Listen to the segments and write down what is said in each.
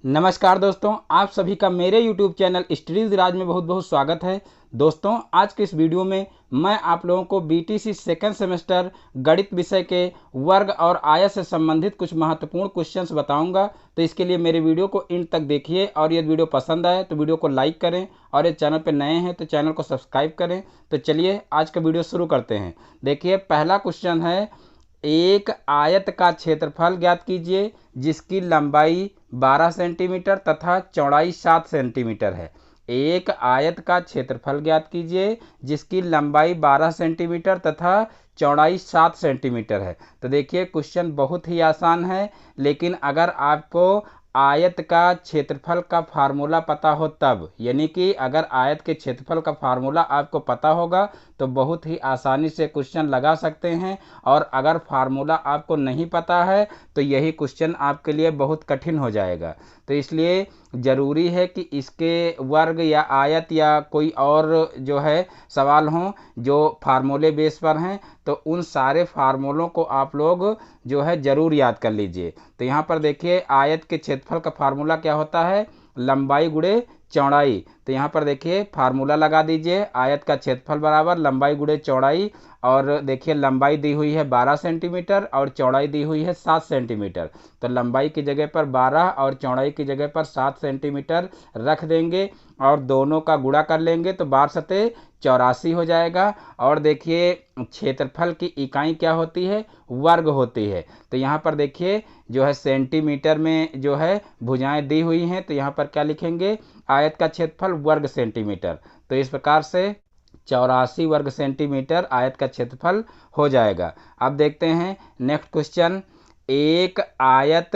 नमस्कार दोस्तों, आप सभी का मेरे YouTube चैनल स्टडीज राज में बहुत बहुत स्वागत है। दोस्तों, आज के इस वीडियो में मैं आप लोगों को BTC सेकंड सेमेस्टर गणित विषय के वर्ग और आयत से संबंधित कुछ महत्वपूर्ण क्वेश्चंस बताऊंगा। तो इसके लिए मेरे वीडियो को एंड तक देखिए और यदि वीडियो पसंद आए तो वीडियो को लाइक करें और यदि चैनल पर नए हैं तो चैनल को सब्सक्राइब करें। तो चलिए आज का वीडियो शुरू करते हैं। देखिए, पहला क्वेश्चन है, एक आयत का क्षेत्रफल ज्ञात कीजिए जिसकी लंबाई 12 सेंटीमीटर तथा चौड़ाई 7 सेंटीमीटर है। एक आयत का क्षेत्रफल ज्ञात कीजिए जिसकी लंबाई 12 सेंटीमीटर तथा चौड़ाई 7 सेंटीमीटर है। तो देखिए, क्वेश्चन बहुत ही आसान है, लेकिन अगर आपको आयत का क्षेत्रफल का फार्मूला पता हो तब, यानी कि अगर आयत के क्षेत्रफल का फार्मूला आपको पता होगा तो बहुत ही आसानी से क्वेश्चन लगा सकते हैं। और अगर फार्मूला आपको नहीं पता है तो यही क्वेश्चन आपके लिए बहुत कठिन हो जाएगा। तो इसलिए ज़रूरी है कि इसके वर्ग या आयत या कोई और जो है सवाल हों जो फार्मूले बेस पर हैं, तो उन सारे फार्मूलों को आप लोग जो है ज़रूर याद कर लीजिए। तो यहाँ पर देखिए, आयत के क्षेत्रफल का फार्मूला क्या होता है, लंबाई गुणे चौड़ाई। तो यहाँ पर देखिए फार्मूला लगा दीजिए, आयत का क्षेत्रफल बराबर लंबाई गुणे चौड़ाई। और देखिए, लंबाई दी हुई है 12 सेंटीमीटर और चौड़ाई दी हुई है 7 सेंटीमीटर। तो लंबाई की जगह पर 12 और चौड़ाई की जगह पर 7 सेंटीमीटर रख देंगे और दोनों का गुणा कर लेंगे तो 12 सते 84 हो जाएगा। और देखिए, क्षेत्रफल की इकाई क्या होती है, वर्ग होती है। तो यहाँ पर देखिए जो है सेंटीमीटर में जो है भुजाएं दी हुई हैं, तो यहाँ पर क्या लिखेंगे, आयत का क्षेत्रफल वर्ग सेंटीमीटर। तो इस प्रकार से 84 वर्ग सेंटीमीटर आयत का क्षेत्रफल हो जाएगा। अब देखते हैं नेक्स्ट क्वेश्चन, एक आयत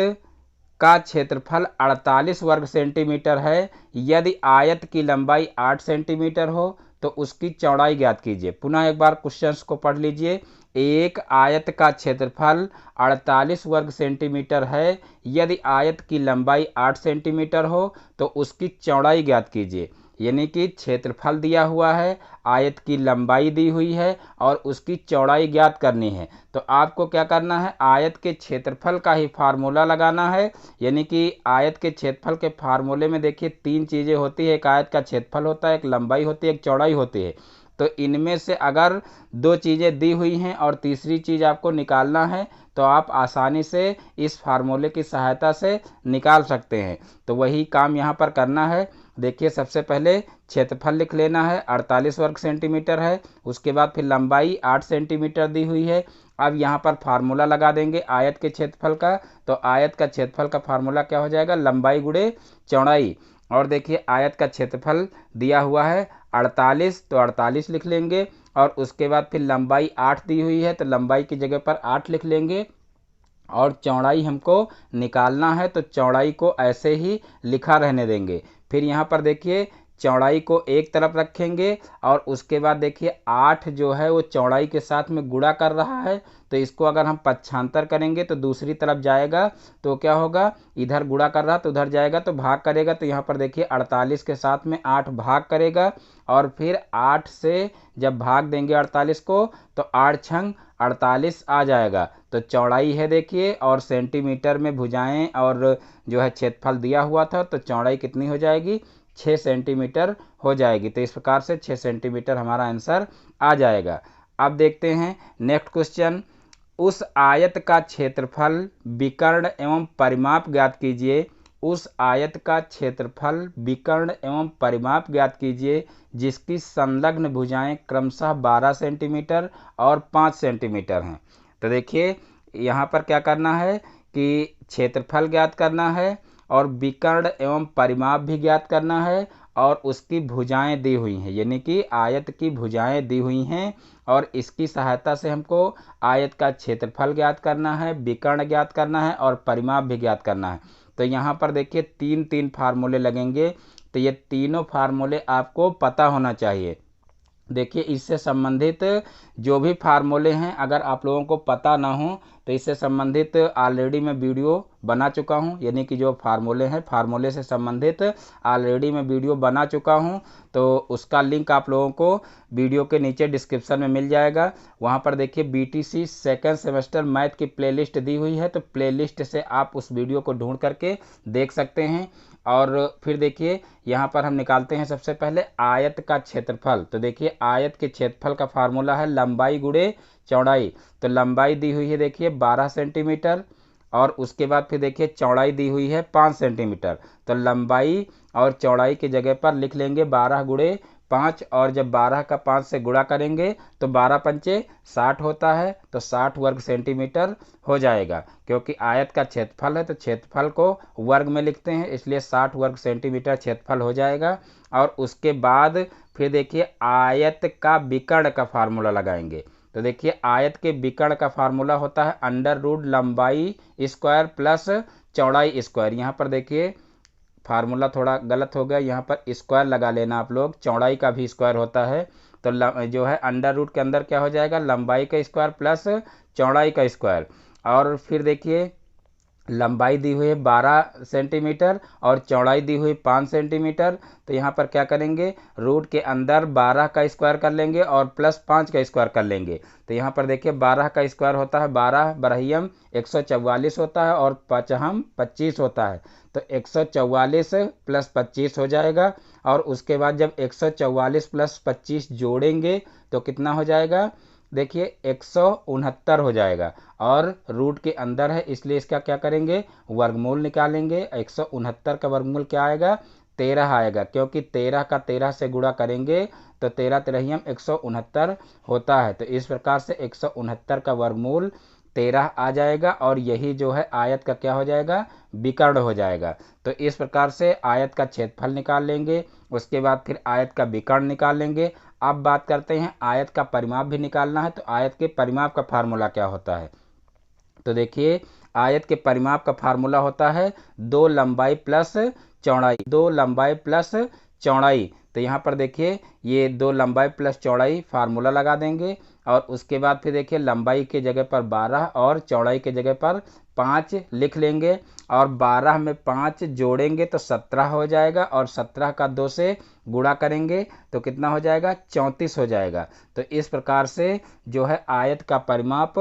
का क्षेत्रफल 48 वर्ग सेंटीमीटर है। यदि आयत की लंबाई 8 सेंटीमीटर हो तो उसकी चौड़ाई ज्ञात कीजिए। पुनः एक बार क्वेश्चंस को पढ़ लीजिए। एक आयत का क्षेत्रफल 48 वर्ग सेंटीमीटर है। यदि आयत की लंबाई 8 सेंटीमीटर हो तो उसकी चौड़ाई ज्ञात कीजिए। यानी कि क्षेत्रफल दिया हुआ है, आयत की लंबाई दी हुई है और उसकी चौड़ाई ज्ञात करनी है। तो आपको क्या करना है, आयत के क्षेत्रफल का ही फार्मूला लगाना है। यानी कि आयत के क्षेत्रफल के फार्मूले में देखिए 3 चीज़ें होती है, एक आयत का क्षेत्रफल होता है, एक लंबाई होती है, एक चौड़ाई होती है। तो इनमें से अगर 2 चीज़ें दी हुई हैं और तीसरी चीज़ आपको निकालना है तो आप आसानी से इस फार्मूले की सहायता से निकाल सकते हैं। तो वही काम यहाँ पर करना है। देखिए, सबसे पहले क्षेत्रफल लिख लेना है, 48 वर्ग सेंटीमीटर है। उसके बाद फिर लंबाई 8 सेंटीमीटर दी हुई है। अब यहाँ पर फार्मूला लगा देंगे आयत के क्षेत्रफल का। तो आयत का क्षेत्रफल का फार्मूला क्या हो जाएगा, लंबाई गुणे चौड़ाई। और देखिए, आयत का क्षेत्रफल दिया हुआ है 48, तो 48 लिख लेंगे। और उसके बाद फिर लंबाई 8 दी हुई है तो लंबाई की जगह पर 8 लिख लेंगे। और चौड़ाई हमको निकालना है तो चौड़ाई को ऐसे ही लिखा रहने देंगे। फिर यहाँ पर देखिए, चौड़ाई को एक तरफ रखेंगे और उसके बाद देखिए 8 जो है वो चौड़ाई के साथ में गुणा कर रहा है। तो इसको अगर हम पक्षांतर करेंगे तो दूसरी तरफ जाएगा, तो क्या होगा, इधर गुणा कर रहा तो उधर जाएगा तो भाग करेगा। तो यहाँ पर देखिए 48 के साथ में 8 भाग करेगा और फिर 8 से जब भाग देंगे 48 को तो 8 छंग 48 आ जाएगा। तो चौड़ाई है देखिए, और सेंटीमीटर में भुजाएं और जो है क्षेत्रफल दिया हुआ था, तो चौड़ाई कितनी हो जाएगी, 6 सेंटीमीटर हो जाएगी। तो इस प्रकार से 6 सेंटीमीटर हमारा आंसर आ जाएगा। अब देखते हैं नेक्स्ट क्वेश्चन, उस आयत का क्षेत्रफल विकर्ण एवं परिमाप ज्ञात कीजिए। उस आयत का क्षेत्रफल विकर्ण एवं परिमाप ज्ञात कीजिए जिसकी संलग्न भुजाएं क्रमशः 12 सेंटीमीटर और 5 सेंटीमीटर हैं। तो देखिए, यहाँ पर क्या करना है कि क्षेत्रफल ज्ञात करना है और विकर्ण एवं परिमाप भी ज्ञात करना है और उसकी भुजाएं दी हुई हैं, यानी कि आयत की भुजाएं दी हुई हैं। और इसकी सहायता से हमको आयत का क्षेत्रफल ज्ञात करना है, विकर्ण ज्ञात करना है और परिमाप भी ज्ञात करना है। तो यहाँ पर देखिए 3 फार्मूले लगेंगे। तो ये तीनों फार्मूले आपको पता होना चाहिए। देखिए इससे संबंधित जो भी फार्मूले हैं अगर आप लोगों को पता ना हो तो इससे संबंधित ऑलरेडी मैं वीडियो बना चुका हूं, यानी कि जो फार्मूले हैं फार्मूले से संबंधित ऑलरेडी मैं वीडियो बना चुका हूं। तो उसका लिंक आप लोगों को वीडियो के नीचे डिस्क्रिप्शन में मिल जाएगा। वहां पर देखिए बीटीसी सेकंड सेमेस्टर मैथ की प्लेलिस्ट दी हुई है, तो प्लेलिस्ट से आप उस वीडियो को ढूंढ करके देख सकते हैं। और फिर देखिए यहाँ पर हम निकालते हैं सबसे पहले आयत का क्षेत्रफल। तो देखिए आयत के क्षेत्रफल का फार्मूला है लंबाई गुणे चौड़ाई। तो लंबाई दी हुई है देखिए 12 सेंटीमीटर, और उसके बाद फिर देखिए चौड़ाई दी हुई है 5 सेंटीमीटर। तो लंबाई और चौड़ाई की जगह पर लिख लेंगे 12 गुणे 5, और जब 12 का 5 से गुणा करेंगे तो 12 पंचे 60 होता है, तो 60 वर्ग सेंटीमीटर हो जाएगा। क्योंकि आयत का क्षेत्रफल है तो क्षेत्रफल को वर्ग में लिखते हैं, इसलिए 60 वर्ग सेंटीमीटर क्षेत्रफल हो जाएगा। और उसके बाद फिर देखिए आयत का विकर्ण का फार्मूला लगाएंगे। तो देखिए आयत के विकर्ण का फार्मूला होता है अंडर रूट लंबाई स्क्वायर प्लस चौड़ाई स्क्वायर। यहाँ पर देखिए फार्मूला थोड़ा गलत हो गया, यहाँ पर स्क्वायर लगा लेना आप लोग, चौड़ाई का भी स्क्वायर होता है। तो जो है अंडर रूट के अंदर क्या हो जाएगा, लंबाई का स्क्वायर प्लस चौड़ाई का स्क्वायर। और फिर देखिए लंबाई दी हुई है 12 सेंटीमीटर और चौड़ाई दी हुई 5 सेंटीमीटर। तो यहाँ पर क्या करेंगे, रूट के अंदर 12 का स्क्वायर कर लेंगे और प्लस 5 का स्क्वायर कर लेंगे। तो यहाँ पर देखिए 12 का स्क्वायर होता है 12 बरहियम 144 होता है, और पचहम 25 होता है। तो 144 प्लस 25 हो जाएगा। और उसके बाद जब 144 प्लस 25 जोड़ेंगे तो कितना हो जाएगा, देखिए 169 हो जाएगा। और रूट के अंदर है इसलिए इसका क्या करेंगे, वर्गमूल निकालेंगे। 169 का वर्गमूल क्या आएगा, 13 आएगा, क्योंकि 13 का 13 से गुणा करेंगे तो 13 तिरहियम 169 होता है। तो इस प्रकार से 169 का वर्गमूल 13 आ जाएगा, और यही जो है आयत का क्या हो जाएगा, विकर्ण हो जाएगा। तो इस प्रकार से आयत का क्षेत्रफल निकाल लेंगे, उसके बाद फिर आयत का विकर्ण निकाल लेंगे। अब बात करते हैं आयत का परिमाप भी निकालना है, तो आयत के परिमाप का फार्मूला क्या होता है। तो देखिए आयत के परिमाप का फार्मूला होता है 2 लंबाई प्लस चौड़ाई, 2 लंबाई प्लस चौड़ाई। तो यहाँ पर देखिए ये 2 लंबाई प्लस चौड़ाई फार्मूला लगा देंगे, और उसके बाद फिर देखिए लंबाई के जगह पर 12 और चौड़ाई के जगह पर 5 लिख लेंगे, और 12 में 5 जोड़ेंगे तो 17 हो जाएगा, और 17 का 2 से गुणा करेंगे तो कितना हो जाएगा, 34 हो जाएगा। तो इस प्रकार से जो है आयत का परिमाप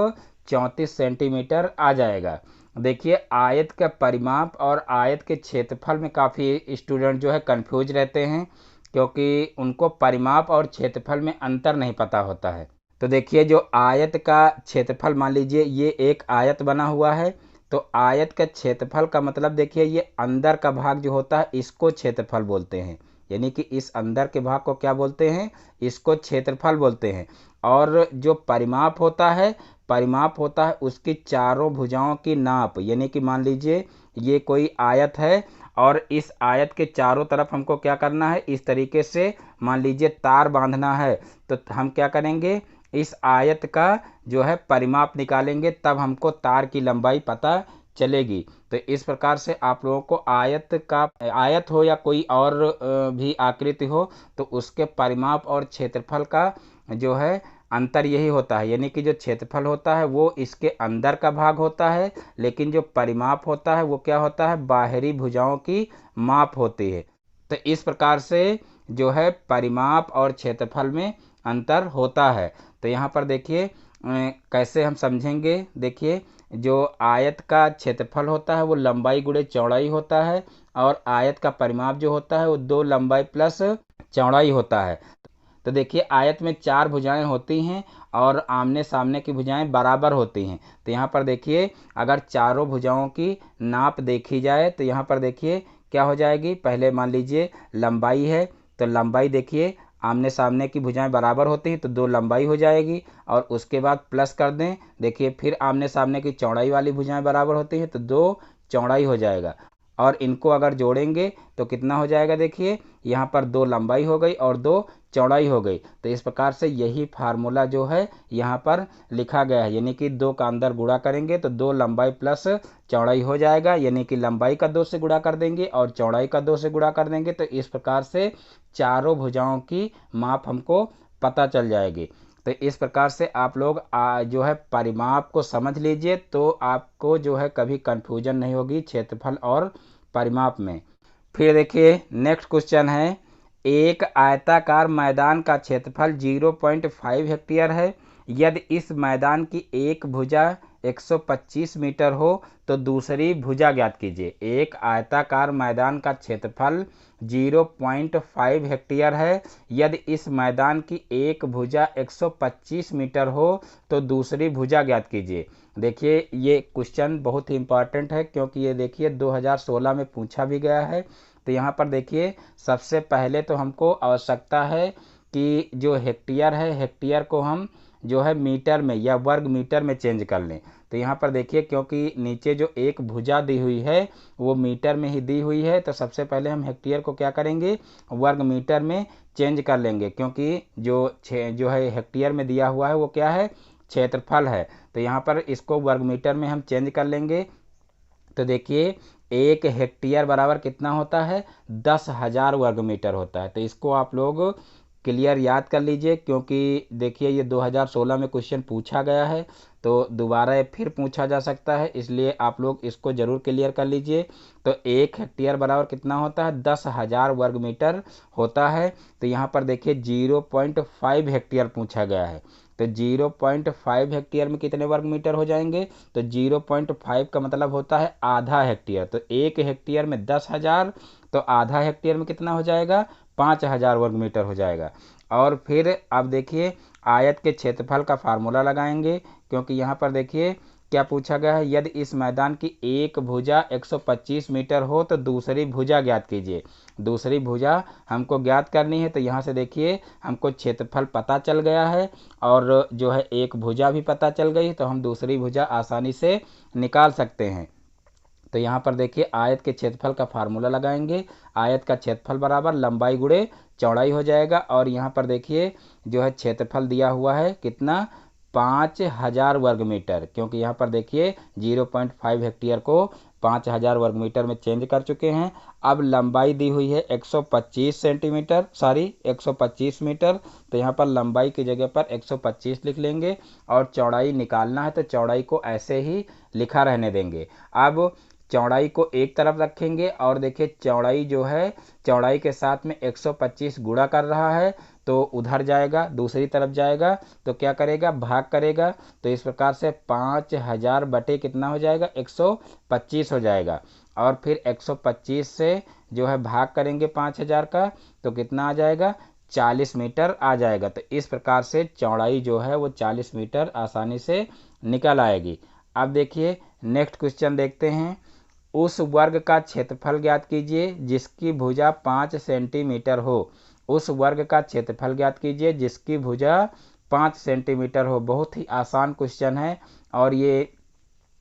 34 सेंटीमीटर आ जाएगा। देखिए आयत का परिमाप और आयत के क्षेत्रफल में काफ़ी स्टूडेंट जो है कंफ्यूज रहते हैं, क्योंकि उनको परिमाप और क्षेत्रफल में अंतर नहीं पता होता है। तो देखिए जो आयत का क्षेत्रफल, मान लीजिए ये एक आयत बना हुआ है, तो आयत का क्षेत्रफल का मतलब देखिए ये अंदर का भाग जो होता है इसको क्षेत्रफल बोलते हैं, यानी कि इस अंदर के भाग को क्या बोलते हैं, इसको क्षेत्रफल बोलते हैं। और जो परिमाप होता है, परिमाप होता है उसकी चारों भुजाओं की नाप, यानी कि मान लीजिए ये कोई आयत है और इस आयत के चारों तरफ हमको क्या करना है, इस तरीके से मान लीजिए तार बांधना है, तो हम क्या करेंगे, इस आयत का जो है परिमाप निकालेंगे, तब हमको तार की लंबाई पता चलेगी। तो इस प्रकार से आप लोगों को आयत हो या कोई और भी आकृति हो, तो उसके परिमाप और क्षेत्रफल का जो है अंतर यही होता है, यानी कि जो क्षेत्रफल होता है वो इसके अंदर का भाग होता है, लेकिन जो परिमाप होता है वो क्या होता है, बाहरी भुजाओं की माप होती है। तो इस प्रकार से जो है परिमाप और क्षेत्रफल में अंतर होता है। तो यहाँ पर देखिए कैसे हम समझेंगे, देखिए जो आयत का क्षेत्रफल होता है वो लंबाई गुणे चौड़ाई होता है, और आयत का परिमाप जो होता है वो 2 लंबाई प्लस चौड़ाई होता है। तो देखिए आयत में 4 भुजाएं होती हैं और आमने सामने की भुजाएं बराबर होती हैं। तो यहाँ पर देखिए अगर चारों भुजाओं की नाप देखी जाए तो यहाँ पर देखिए क्या हो जाएगी, पहले मान लीजिए लंबाई है, तो लंबाई देखिए आमने सामने की भुजाएं बराबर होती हैं तो 2 लंबाई हो जाएगी, और उसके बाद प्लस कर दें, देखिए फिर आमने सामने की चौड़ाई वाली भुजाएं बराबर होती हैं तो 2 चौड़ाई हो जाएगा, और इनको अगर जोड़ेंगे तो कितना हो जाएगा, देखिए यहाँ पर 2 लंबाई हो गई और 2 चौड़ाई हो गई। तो इस प्रकार से यही फार्मूला जो है यहाँ पर लिखा गया है, यानी कि 2 का अंदर गुणा करेंगे तो 2 लंबाई प्लस चौड़ाई हो जाएगा, यानी कि लंबाई का 2 से गुणा कर देंगे और चौड़ाई का 2 से गुणा कर देंगे। तो इस प्रकार से चारों भुजाओं की माप हमको पता चल जाएगी। तो इस प्रकार से आप लोग जो है परिमाप को समझ लीजिए, तो आपको जो है कभी कन्फ्यूजन नहीं होगी क्षेत्रफल और परिमाप में। फिर देखिए नेक्स्ट क्वेश्चन है, एक आयताकार मैदान का क्षेत्रफल 0.5 हेक्टेयर है। यदि इस मैदान की एक भुजा 125 मीटर हो तो दूसरी भुजा ज्ञात कीजिए। एक आयताकार मैदान का क्षेत्रफल 0.5 हेक्टेयर है। यदि इस मैदान की एक भुजा 125 मीटर हो तो दूसरी भुजा ज्ञात कीजिए। देखिए ये क्वेश्चन बहुत ही इंपॉर्टेंट है, क्योंकि ये देखिए 2016 में पूछा भी गया है। तो यहाँ पर देखिए सबसे पहले तो हमको आवश्यकता है कि जो हेक्टेयर है, हेक्टेयर को हम जो है मीटर में या वर्ग मीटर में चेंज कर लें। तो यहाँ पर देखिए क्योंकि नीचे जो एक भुजा दी हुई है वो मीटर में ही दी हुई है, तो सबसे पहले हम हेक्टेयर को क्या करेंगे, वर्ग मीटर में चेंज कर लेंगे, क्योंकि जो है हेक्टेयर में दिया हुआ है वो क्या है, क्षेत्रफल है। तो यहाँ पर इसको वर्ग मीटर में हम चेंज कर लेंगे। तो देखिए एक हेक्टेयर बराबर कितना होता है, 10,000 वर्ग मीटर होता है। तो इसको आप लोग क्लियर याद कर लीजिए, क्योंकि देखिए ये 2016 में क्वेश्चन पूछा गया है, तो दोबारा ये फिर पूछा जा सकता है, इसलिए आप लोग इसको ज़रूर क्लियर कर लीजिए। तो एक हेक्टेयर बराबर कितना होता है, 10,000 वर्ग मीटर होता है। तो यहाँ पर देखिए 0.5 हेक्टेयर पूछा गया है, तो 0.5 हेक्टेयर में कितने वर्ग मीटर हो जाएंगे, तो 0.5 का मतलब होता है आधा हेक्टेयर। तो एक हेक्टेयर में 10,000, तो आधा हेक्टेयर में कितना हो जाएगा, 5,000 वर्ग मीटर हो जाएगा। और फिर अब देखिए आयत के क्षेत्रफल का फार्मूला लगाएंगे, क्योंकि यहाँ पर देखिए क्या पूछा गया है, यदि इस मैदान की एक भुजा 125 मीटर हो तो दूसरी भुजा ज्ञात कीजिए। दूसरी भुजा हमको ज्ञात करनी है, तो यहाँ से देखिए हमको क्षेत्रफल पता चल गया है और जो है एक भुजा भी पता चल गई, तो हम दूसरी भुजा आसानी से निकाल सकते हैं। तो यहाँ पर देखिए आयत के क्षेत्रफल का फार्मूला लगाएंगे। आयत का क्षेत्रफल बराबर लंबाई गुणे चौड़ाई हो जाएगा, और यहाँ पर देखिए जो है क्षेत्रफल दिया हुआ है कितना, 5,000 वर्ग मीटर, क्योंकि यहाँ पर देखिए 0.5 हेक्टेयर को 5,000 वर्ग मीटर में चेंज कर चुके हैं। अब लंबाई दी हुई है 125 सेंटीमीटर, 125 मीटर, तो यहाँ पर लंबाई की जगह पर 125 लिख लेंगे, और चौड़ाई निकालना है तो चौड़ाई को ऐसे ही लिखा रहने देंगे। अब चौड़ाई को एक तरफ रखेंगे, और देखिए चौड़ाई जो है, चौड़ाई के साथ में 125 गुणा कर रहा है, तो उधर जाएगा, दूसरी तरफ जाएगा, तो क्या करेगा, भाग करेगा। तो इस प्रकार से 5,000 बटे कितना हो जाएगा, 125 हो जाएगा। और फिर 125 से जो है भाग करेंगे 5,000 का, तो कितना आ जाएगा, 40 मीटर आ जाएगा। तो इस प्रकार से चौड़ाई जो है वो 40 मीटर आसानी से निकल आएगी। अब देखिए नेक्स्ट क्वेश्चन देखते हैं, उस वर्ग का क्षेत्रफल ज्ञात कीजिए जिसकी भुजा 5 सेंटीमीटर हो। उस वर्ग का क्षेत्रफल ज्ञात कीजिए जिसकी भुजा 5 सेंटीमीटर हो। बहुत ही आसान क्वेश्चन है, और ये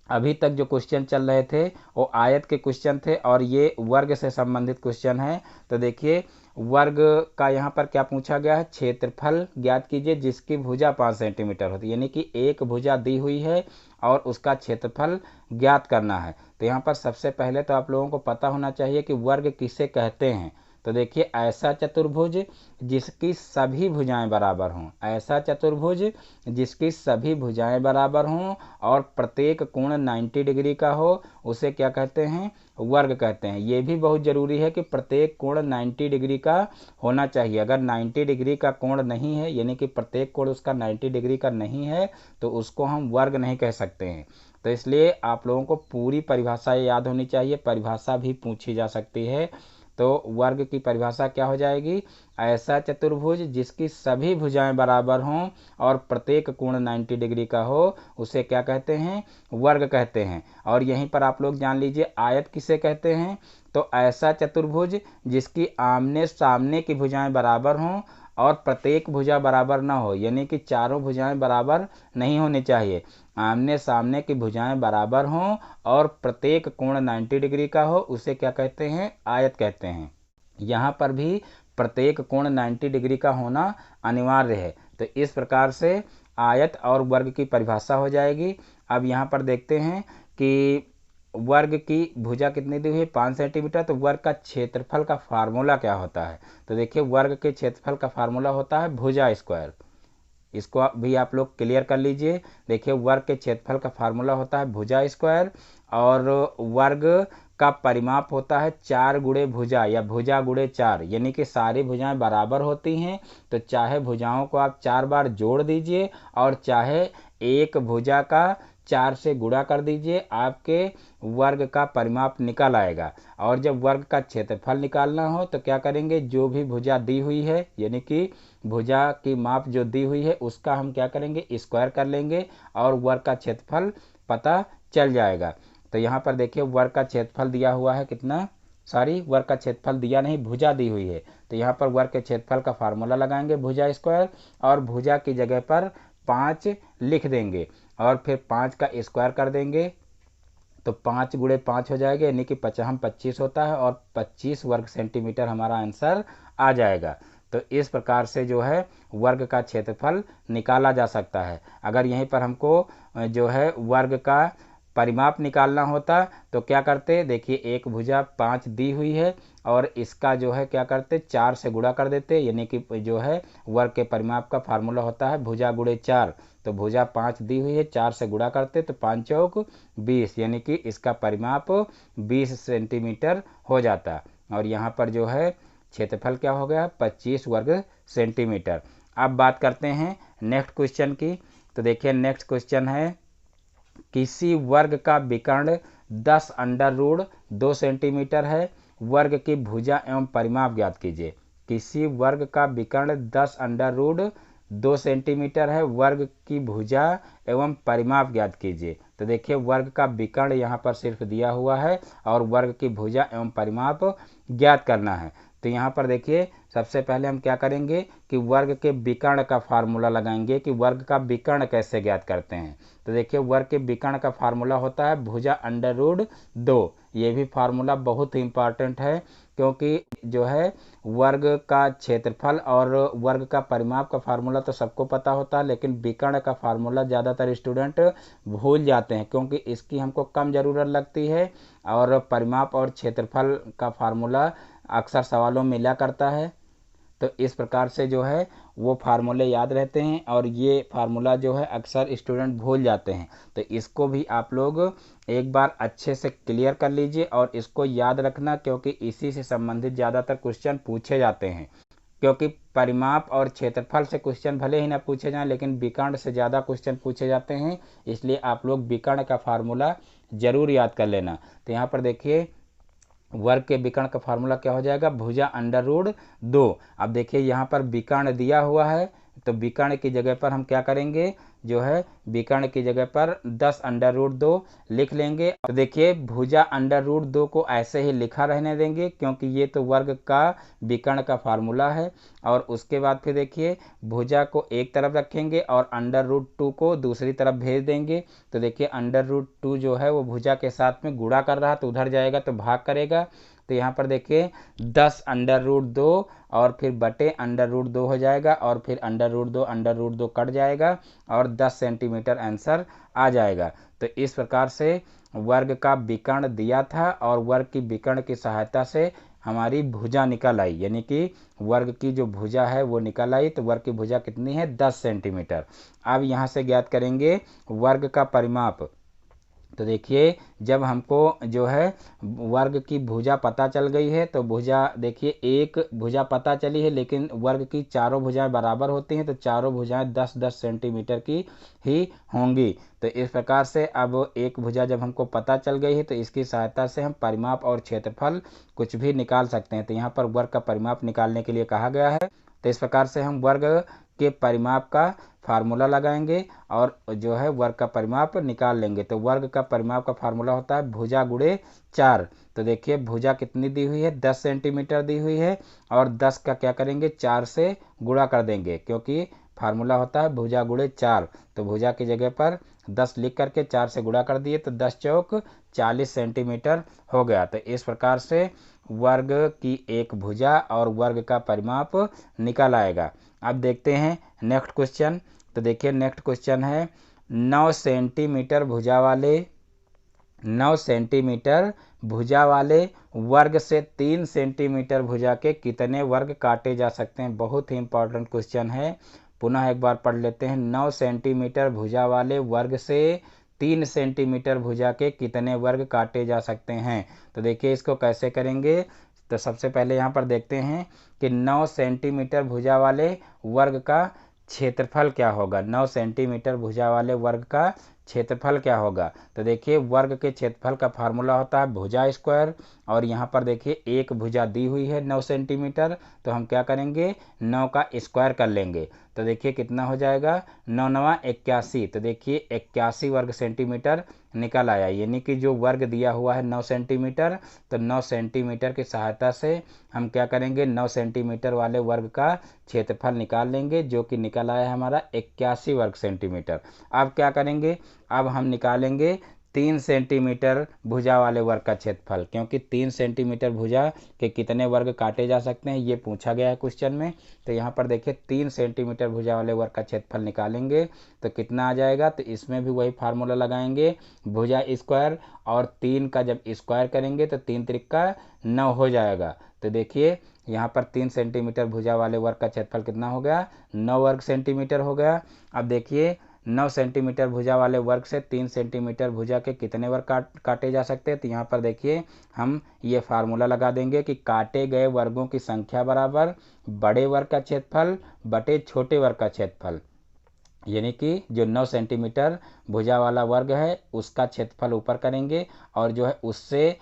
अभी तक जो क्वेश्चन चल रहे थे वो आयत के क्वेश्चन थे, और ये वर्ग से संबंधित क्वेश्चन है। तो देखिए वर्ग का यहाँ पर क्या पूछा गया है, क्षेत्रफल ज्ञात कीजिए जिसकी भुजा 5 सेंटीमीटर होती है, यानी कि एक भुजा दी हुई है और उसका क्षेत्रफल ज्ञात करना है। तो यहाँ पर सबसे पहले तो आप लोगों को पता होना चाहिए कि वर्ग किसे कहते हैं। तो देखिए ऐसा चतुर्भुज जिसकी सभी भुजाएं बराबर हों, ऐसा चतुर्भुज जिसकी सभी भुजाएं बराबर हों और प्रत्येक कोण 90 डिग्री का हो, उसे क्या कहते हैं, वर्ग कहते हैं। ये भी बहुत ज़रूरी है कि प्रत्येक कोण 90 डिग्री का होना चाहिए। अगर 90 डिग्री का कोण नहीं है, यानी कि प्रत्येक कोण उसका 90 डिग्री का नहीं है, तो उसको हम वर्ग नहीं कह सकते हैं। तो इसलिए आप लोगों को पूरी परिभाषा याद होनी चाहिए, परिभाषा भी पूछी जा सकती है। तो वर्ग की परिभाषा क्या हो जाएगी, ऐसा चतुर्भुज जिसकी सभी भुजाएं बराबर हों और प्रत्येक कोण 90 डिग्री का हो, उसे क्या कहते हैं, वर्ग कहते हैं। और यहीं पर आप लोग जान लीजिए आयत किसे कहते हैं, तो ऐसा चतुर्भुज जिसकी आमने सामने की भुजाएं बराबर हों और प्रत्येक भुजा बराबर ना हो, यानी कि चारों भुजाएं बराबर नहीं होनी चाहिए। आमने सामने की भुजाएं बराबर हों और प्रत्येक कोण 90 डिग्री का हो, उसे क्या कहते हैं, आयत कहते हैं। यहाँ पर भी प्रत्येक कोण 90 डिग्री का होना अनिवार्य है। तो इस प्रकार से आयत और वर्ग की परिभाषा हो जाएगी। अब यहाँ पर देखते हैं कि वर्ग की भुजा कितनी दी हुई है 5 सेंटीमीटर, तो वर्ग का क्षेत्रफल का फार्मूला क्या होता है? तो देखिए वर्ग के क्षेत्रफल का फार्मूला होता है भुजा स्क्वायर। इसको भी आप लोग क्लियर कर लीजिए। देखिए वर्ग के क्षेत्रफल का फार्मूला होता है भुजा स्क्वायर और वर्ग का परिमाप होता है 4 गुणे भुजा या भुजा गुणे 4, यानी कि सारी भुजाएं बराबर होती हैं। तो चाहे भुजाओं को आप 4 बार जोड़ दीजिए और चाहे एक भुजा का 4 से गुणा कर दीजिए, आपके वर्ग का परिमाप निकल आएगा। और जब वर्ग का क्षेत्रफल निकालना हो तो क्या करेंगे, जो भी भुजा दी हुई है यानी कि भुजा की माप जो दी हुई है उसका हम क्या करेंगे, स्क्वायर कर लेंगे और वर्ग का क्षेत्रफल पता चल जाएगा। तो यहाँ पर देखिए वर्ग का क्षेत्रफल दिया हुआ है कितना, वर्ग का क्षेत्रफल दिया नहीं, भुजा दी हुई है। तो यहाँ पर वर्ग के क्षेत्रफल का फार्मूला लगाएंगे भुजा स्क्वायर और भुजा की जगह पर 5 लिख देंगे और फिर 5 का स्क्वायर कर देंगे। तो 5 गुणे 5 हो जाएगा, यानी कि 25 होता है और 25 वर्ग सेंटीमीटर हमारा आंसर आ जाएगा। तो इस प्रकार से जो है वर्ग का क्षेत्रफल निकाला जा सकता है। अगर यहीं पर हमको जो है वर्ग का परिमाप निकालना होता तो क्या करते, देखिए एक भुजा 5 दी हुई है और इसका जो है क्या करते 4 से गुणा कर देते, यानी कि जो है वर्ग के परिमाप का फार्मूला होता है भुजा गुणे 4। तो भुजा 5 दी हुई है, 4 से गुणा करते तो 5 चौक 20, यानी कि इसका परिमाप 20 सेंटीमीटर हो जाता। और यहाँ पर जो है क्षेत्रफल क्या हो गया 25 वर्ग सेंटीमीटर। अब बात करते हैं नेक्स्ट क्वेश्चन की। तो देखिए नेक्स्ट क्वेश्चन है, किसी वर्ग का विकर्ण 10 अंडर रूट 2 सेंटीमीटर है, वर्ग की भुजा एवं परिमाप ज्ञात कीजिए। किसी वर्ग का विकर्ण 10 अंडर रूट 2 सेंटीमीटर है, वर्ग की भुजा एवं परिमाप ज्ञात कीजिए। तो देखिए वर्ग का विकर्ण यहाँ पर सिर्फ दिया हुआ है और वर्ग की भुजा एवं परिमाप ज्ञात करना है। तो यहाँ पर देखिए सबसे पहले हम क्या करेंगे कि वर्ग के विकर्ण का फार्मूला लगाएंगे कि वर्ग का विकर्ण कैसे ज्ञात करते हैं। तो देखिए वर्ग के विकर्ण का फार्मूला होता है भुजा अंडर रूट 2। ये भी फार्मूला बहुत ही इंपॉर्टेंट है क्योंकि जो है वर्ग का क्षेत्रफल और वर्ग का परिमाप का फार्मूला तो सबको पता होता है, लेकिन विकर्ण का फार्मूला ज़्यादातर स्टूडेंट भूल जाते हैं क्योंकि इसकी हमको कम ज़रूरत लगती है और परिमाप और क्षेत्रफल का फार्मूला अक्सर सवालों में मिला करता है। तो इस प्रकार से जो है वो फार्मूले याद रहते हैं और ये फार्मूला जो है अक्सर स्टूडेंट भूल जाते हैं। तो इसको भी आप लोग एक बार अच्छे से क्लियर कर लीजिए और इसको याद रखना क्योंकि इसी से संबंधित ज़्यादातर क्वेश्चन पूछे जाते हैं। क्योंकि परिमाप और क्षेत्रफल से क्वेश्चन भले ही ना पूछे जाएं लेकिन विकर्ण से ज़्यादा क्वेश्चन पूछे जाते हैं, इसलिए आप लोग विकर्ण का फार्मूला ज़रूर याद कर लेना। तो यहाँ पर देखिए वर्ग के विकर्ण का फार्मूला क्या हो जाएगा भुजा अंडर रूट 2। अब देखिए यहाँ पर विकर्ण दिया हुआ है तो विकर्ण की जगह पर हम क्या करेंगे, जो है विकर्ण की जगह पर 10 अंडर रूट 2 लिख लेंगे। तो देखिए भुजा अंडर रूट 2 को ऐसे ही लिखा रहने देंगे क्योंकि ये तो वर्ग का विकर्ण का फार्मूला है। और उसके बाद फिर देखिए भुजा को एक तरफ रखेंगे और अंडर रूट 2 को दूसरी तरफ भेज देंगे। तो देखिए अंडर रूट 2 जो है वो भुजा के साथ में गुणा कर रहा तो उधर जाएगा तो भाग करेगा। तो यहाँ पर देखिए 10 अंडर रूट 2 और फिर बटे अंडर रूट 2 हो जाएगा और फिर अंडर रूट 2 कट जाएगा और 10 सेंटीमीटर आंसर आ जाएगा। तो इस प्रकार से वर्ग का विकर्ण दिया था और वर्ग की विकर्ण की सहायता से हमारी भुजा निकल आई, यानी कि वर्ग की जो भुजा है वो निकल आई। तो वर्ग की भुजा कितनी है 10 सेंटीमीटर। अब यहाँ से ज्ञात करेंगे वर्ग का परिमाप। तो देखिए जब हमको जो है वर्ग की भुजा पता चल गई है तो भुजा देखिए एक भुजा पता चली है लेकिन वर्ग की चारों भुजाएं बराबर होती हैं तो चारों भुजाएं 10-10 सेंटीमीटर की ही होंगी। तो इस प्रकार से अब एक भुजा जब हमको पता चल गई है तो इसकी सहायता से हम परिमाप और क्षेत्रफल कुछ भी निकाल सकते हैं। तो यहाँ पर वर्ग का परिमाप निकालने के लिए कहा गया है। तो इस प्रकार से हम वर्ग के परिमाप का फार्मूला लगाएंगे और जो है वर्ग का परिमाप निकाल लेंगे। तो वर्ग का परिमाप का फार्मूला होता है भुजा गुणे 4। तो देखिए भुजा कितनी दी हुई है 10 सेंटीमीटर दी हुई है और 10 का क्या करेंगे 4 से गुणा कर देंगे क्योंकि फार्मूला होता है भुजा गुणे 4। तो भुजा की जगह पर 10 लिख करके 4 से गुणा कर दिए तो 10 चौक 40 सेंटीमीटर हो गया। तो इस प्रकार से वर्ग की एक भुजा और वर्ग का परिमाप निकल आएगा। अब देखते हैं नेक्स्ट क्वेश्चन। तो देखिए नेक्स्ट क्वेश्चन है 9 सेंटीमीटर भुजा वाले 9 सेंटीमीटर भुजा वाले वर्ग से 3 सेंटीमीटर भुजा के कितने वर्ग काटे जा सकते हैं। बहुत ही इंपॉर्टेंट क्वेश्चन है, पुनः एक बार पढ़ लेते हैं। 9 सेंटीमीटर भुजा वाले वर्ग से 3 सेंटीमीटर भुजा के कितने वर्ग काटे जा सकते हैं। तो देखिए इसको कैसे करेंगे। तो सबसे पहले यहाँ पर देखते हैं कि 9 सेंटीमीटर भुजा वाले वर्ग का क्षेत्रफल क्या होगा। 9 सेंटीमीटर भुजा वाले वर्ग का क्षेत्रफल क्या होगा। तो देखिए वर्ग के क्षेत्रफल का फार्मूला होता है भुजा स्क्वायर, और यहाँ पर देखिए एक भुजा दी हुई है 9 सेंटीमीटर, तो हम क्या करेंगे 9 का स्क्वायर कर लेंगे। तो देखिए कितना हो जाएगा 9 9 81। तो देखिए 81 वर्ग सेंटीमीटर निकल आया, यानी कि जो वर्ग दिया हुआ है 9 सेंटीमीटर, तो 9 सेंटीमीटर की सहायता से हम क्या करेंगे 9 सेंटीमीटर वाले वर्ग का क्षेत्रफल निकाल लेंगे, जो कि निकल आया है हमारा 81 वर्ग सेंटीमीटर। अब क्या करेंगे, अब हम निकालेंगे 3 सेंटीमीटर भुजा वाले वर्ग का क्षेत्रफल, क्योंकि 3 सेंटीमीटर भुजा के कितने वर्ग काटे जा सकते हैं ये पूछा गया है क्वेश्चन में। तो यहाँ पर देखिए 3 सेंटीमीटर भुजा वाले वर्ग का क्षेत्रफल निकालेंगे तो कितना आ जाएगा। तो इसमें भी वही फार्मूला लगाएंगे भुजा स्क्वायर, और 3 का जब स्क्वायर करेंगे तो 3 त्रिका 9 हो जाएगा। तो देखिए यहाँ पर 3 सेंटीमीटर भुजा वाले वर्ग का क्षेत्रफल कितना हो गया 9 वर्ग सेंटीमीटर हो गया। अब देखिए 9 सेंटीमीटर भुजा वाले वर्ग से 3 सेंटीमीटर भुजा के कितने वर्ग काटे जा सकते हैं। तो यहाँ पर देखिए हम ये फार्मूला लगा देंगे कि काटे गए वर्गों की संख्या बराबर बड़े वर्ग का क्षेत्रफल बटे छोटे वर्ग का क्षेत्रफल, यानी कि जो 9 सेंटीमीटर भुजा वाला वर्ग है उसका क्षेत्रफल ऊपर करेंगे, और जो है उससे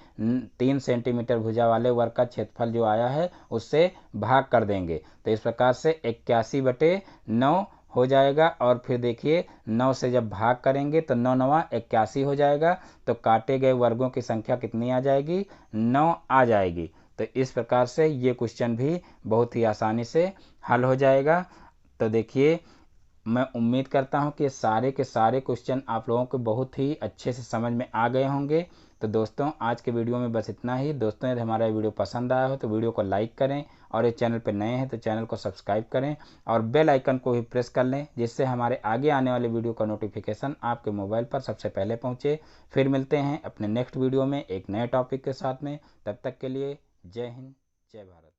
3 सेंटीमीटर भुजा वाले वर्ग का क्षेत्रफल जो आया है उससे भाग कर देंगे। तो इस प्रकार से 81 बटे 9 हो जाएगा, और फिर देखिए 9 से जब भाग करेंगे तो 9 9 81 हो जाएगा। तो काटे गए वर्गों की संख्या कितनी आ जाएगी 9 आ जाएगी। तो इस प्रकार से ये क्वेश्चन भी बहुत ही आसानी से हल हो जाएगा। तो देखिए मैं उम्मीद करता हूं कि सारे के सारे क्वेश्चन आप लोगों को बहुत ही अच्छे से समझ में आ गए होंगे। तो दोस्तों आज के वीडियो में बस इतना ही। दोस्तों यदि हमारा वीडियो पसंद आया हो तो वीडियो को लाइक करें, और इस चैनल पर नए हैं तो चैनल को सब्सक्राइब करें, और बेल आइकन को भी प्रेस कर लें, जिससे हमारे आगे आने वाले वीडियो का नोटिफिकेशन आपके मोबाइल पर सबसे पहले पहुँचे। फिर मिलते हैं अपने नेक्स्ट वीडियो में एक नए टॉपिक के साथ में। तब तक के लिए जय हिंद जय भारत।